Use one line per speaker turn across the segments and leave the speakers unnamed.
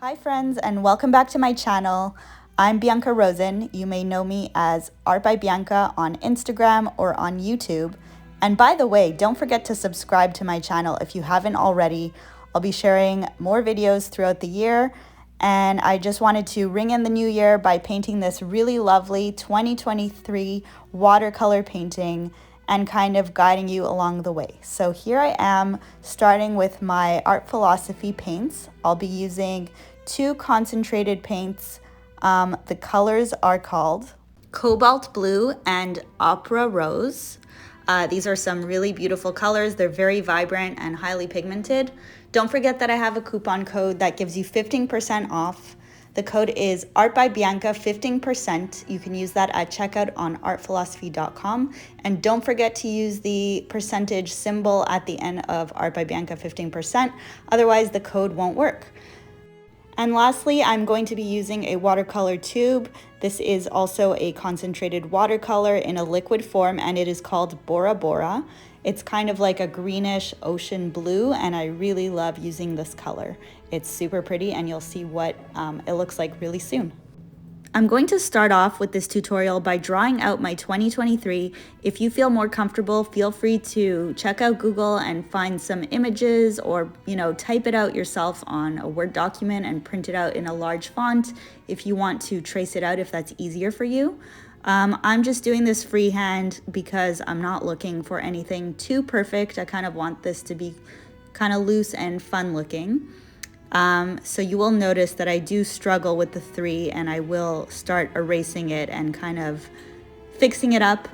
Hi friends, and welcome back to my channel. I'm Bianca Rosen. You may know me as Art by Bianca on Instagram or on YouTube. And by the way, don't forget to subscribe to my channel if you haven't already. I'll be sharing more videos throughout the year. And I just wanted to ring in the new year by painting this really lovely 2023 watercolor painting and kind of guiding you along the way. So here I am starting with my art philosophy paints. I'll be using two concentrated paints. The colors are called Cobalt Blue and Opera Rose. These are some really beautiful colors. They're very vibrant and highly pigmented. Don't forget that I have a coupon code that gives you 15% off. The code is Art by Bianca 15%. You can use that at checkout on artphilosophy.com. And don't forget to use the percentage symbol at the end of Art by Bianca 15%. Otherwise, the code won't work. And lastly, I'm going to be using a watercolor tube. This is also a concentrated watercolor in a liquid form, and it is called Bora. It's kind of like a greenish ocean blue, and I really love using this color. It's super pretty, and you'll see what it looks like really soon. I'm going to start off with this tutorial by drawing out my 2023. If you feel more comfortable, feel free to check out Google and find some images, or type it out yourself on a Word document and print it out in a large font if you want to trace it out, if that's easier for you. I'm just doing this freehand because I'm not looking for anything too perfect. I kind of want this to be kind of loose and fun looking. So you will notice that I do struggle with the 3, and I will start erasing it and kind of fixing it up.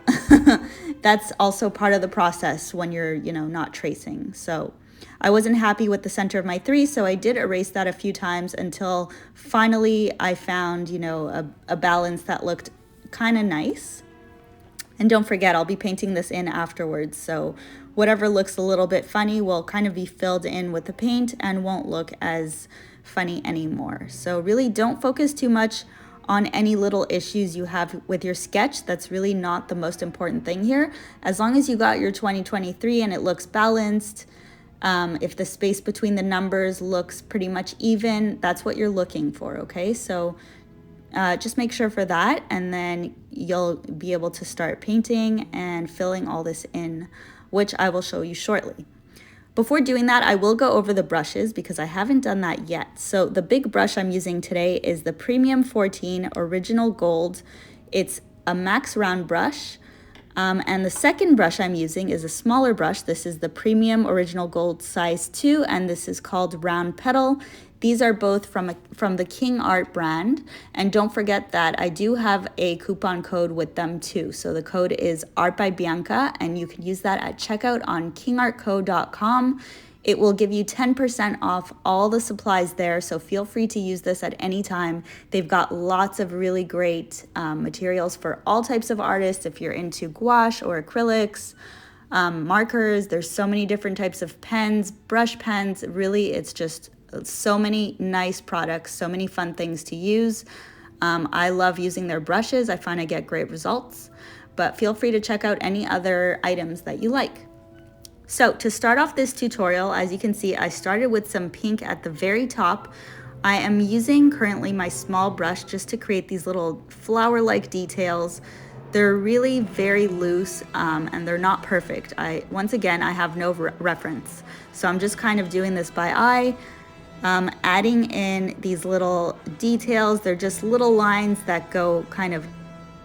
That's also part of the process when you're, not tracing. So I wasn't happy with the center of my 3, so I did erase that a few times until finally I found, a balance that looked kind of nice. And don't forget, I'll be painting this in afterwards, so whatever looks a little bit funny will kind of be filled in with the paint and won't look as funny anymore. So really don't focus too much on any little issues you have with your sketch. That's really not the most important thing here. As long as you got your 2023 and it looks balanced, if the space between the numbers looks pretty much even, that's what you're looking for, okay? So just make sure for that, and then you'll be able to start painting and filling all this in, which I will show you shortly. Before doing that, I will go over the brushes because I haven't done that yet. So the big brush I'm using today is the Premium 14 Original Gold. It's a max round brush. And the second brush I'm using is a smaller brush. This is the Premium Original Gold size 2, and this is called Round Petal. These are both from the King Art brand. And don't forget that I do have a coupon code with them too. So the code is Art by Bianca, and you can use that at checkout on kingartco.com. It will give you 10% off all the supplies there, so feel free to use this at any time. They've got lots of really great materials for all types of artists. If you're into gouache or acrylics, markers, there's so many different types of pens, brush pens. Really, it's just so many nice products, so many fun things to use. I love using their brushes. I find I get great results, but feel free to check out any other items that you like. So to start off this tutorial, as you can see, I started with some pink at the very top. I am using currently my small brush just to create these little flower-like details. They're really very loose and they're not perfect. Once again, I have no reference. So I'm just kind of doing this by eye, adding in these little details. They're just little lines that go kind of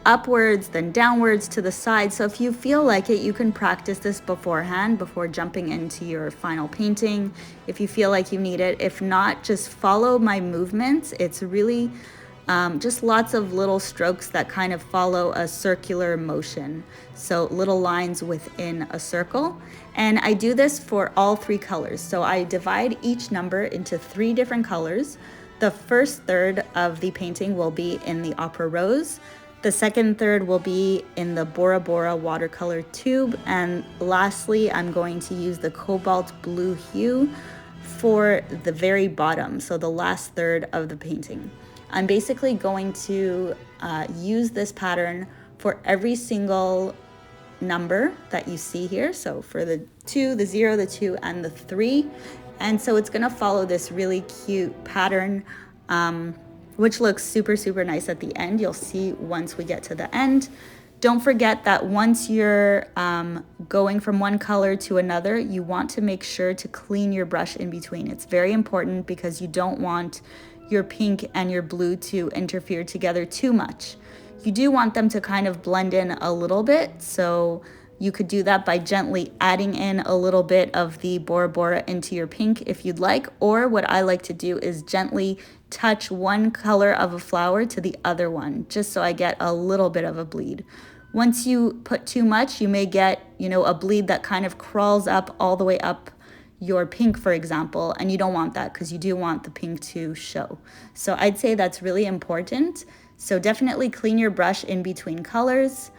upwards, then downwards to the side. So if you feel like it, you can practice this beforehand before jumping into your final painting if you feel like you need it. If not, just follow my movements. It's really just lots of little strokes that kind of follow a circular motion. So little lines within a circle. And I do this for all 3 colors. So I divide each number into 3 different colors. The first third of the painting will be in the Opera Rose. The second third will be in the Bora watercolor tube. And lastly, I'm going to use the Cobalt Blue hue for the very bottom, so the last third of the painting. I'm basically going to use this pattern for every single number that you see here. So for the 2, the 0, the 2, and the 3. And so it's gonna follow this really cute pattern which looks super, super nice at the end. You'll see once we get to the end. Don't forget that once you're going from one color to another, you want to make sure to clean your brush in between. It's very important because you don't want your pink and your blue to interfere together too much. You do want them to kind of blend in a little bit, so you could do that by gently adding in a little bit of the Bora Bora into your pink if you'd like, or what I like to do is gently touch one color of a flower to the other one, just so I get a little bit of a bleed. Once you put too much, you may get, a bleed that kind of crawls up all the way up your pink, for example, and you don't want that because you do want the pink to show. So I'd say that's really important. So definitely clean your brush in between colors.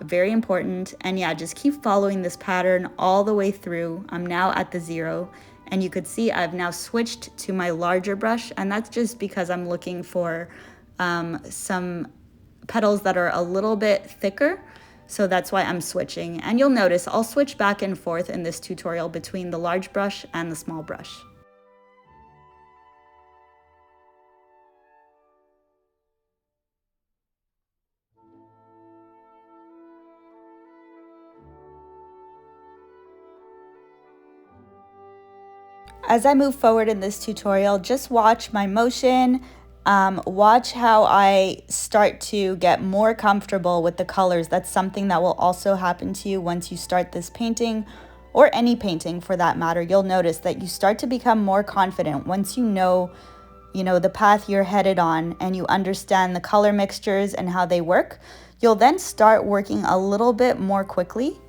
Very important. And yeah, just keep following this pattern all the way through. I'm now at the 0, and you could see I've now switched to my larger brush, and that's just because I'm looking for some petals that are a little bit thicker. So that's why I'm switching. And you'll notice I'll switch back and forth in this tutorial between the large brush and the small brush. As I move forward in this tutorial, just watch my motion. Watch how I start to get more comfortable with the colors. That's something that will also happen to you once you start this painting, or any painting for that matter. You'll notice that you start to become more confident once you know the path you're headed on, and you understand the color mixtures and how they work. You'll then start working a little bit more quickly.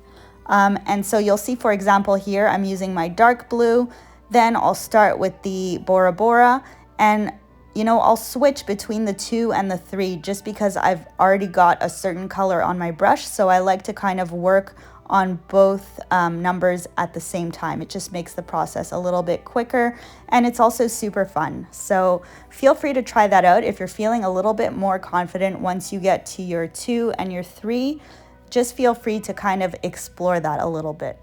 And so you'll see, for example, here I'm using my dark blue. Then I'll start with the Bora Bora, and I'll switch between the 2 and the 3 just because I've already got a certain color on my brush. So I like to kind of work on both numbers at the same time. It just makes the process a little bit quicker, and it's also super fun. So feel free to try that out if you're feeling a little bit more confident once you get to your 2 and your 3. Just feel free to kind of explore that a little bit.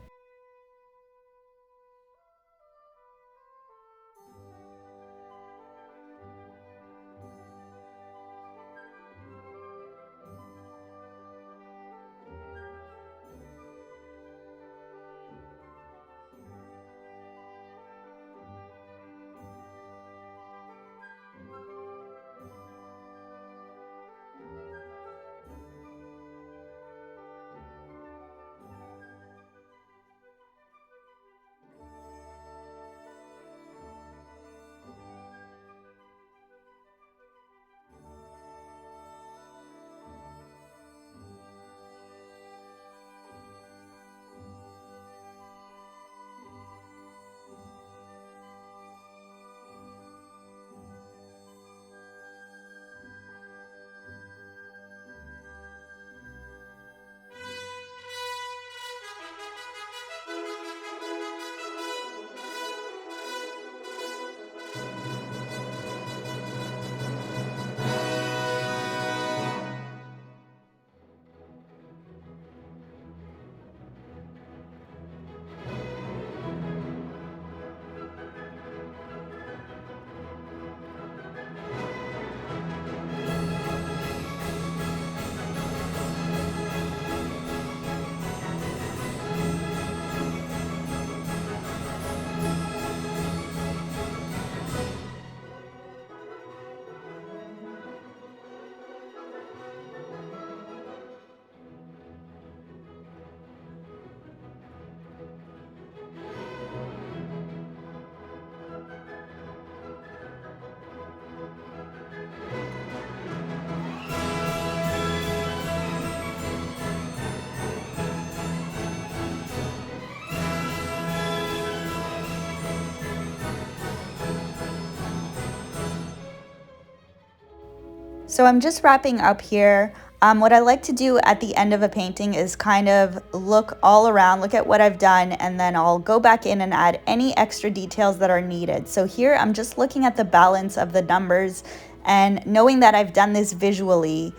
So I'm just wrapping up here. What I like to do at the end of a painting is kind of look all around, look at what I've done, and then I'll go back in and add any extra details that are needed. So here I'm just looking at the balance of the numbers, and knowing that I've done this visually,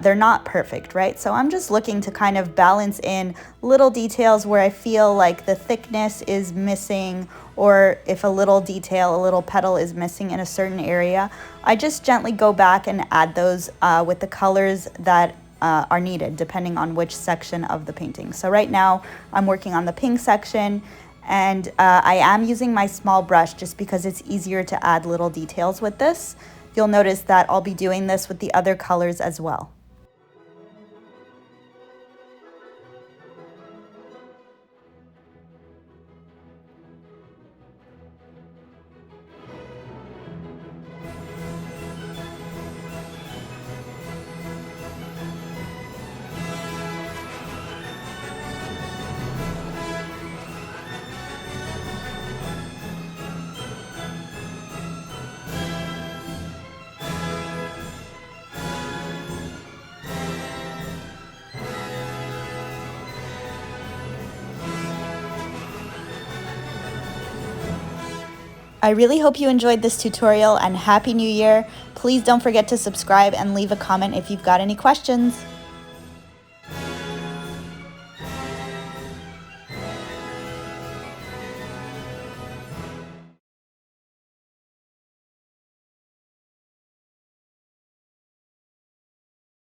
they're not perfect, right? So I'm just looking to kind of balance in little details where I feel like the thickness is missing, or if a little detail, a little petal is missing in a certain area, I just gently go back and add those with the colors that are needed depending on which section of the painting. So right now I'm working on the pink section, and I am using my small brush just because it's easier to add little details with this. You'll notice that I'll be doing this with the other colors as well. I really hope you enjoyed this tutorial, and Happy New Year! Please don't forget to subscribe and leave a comment if you've got any questions.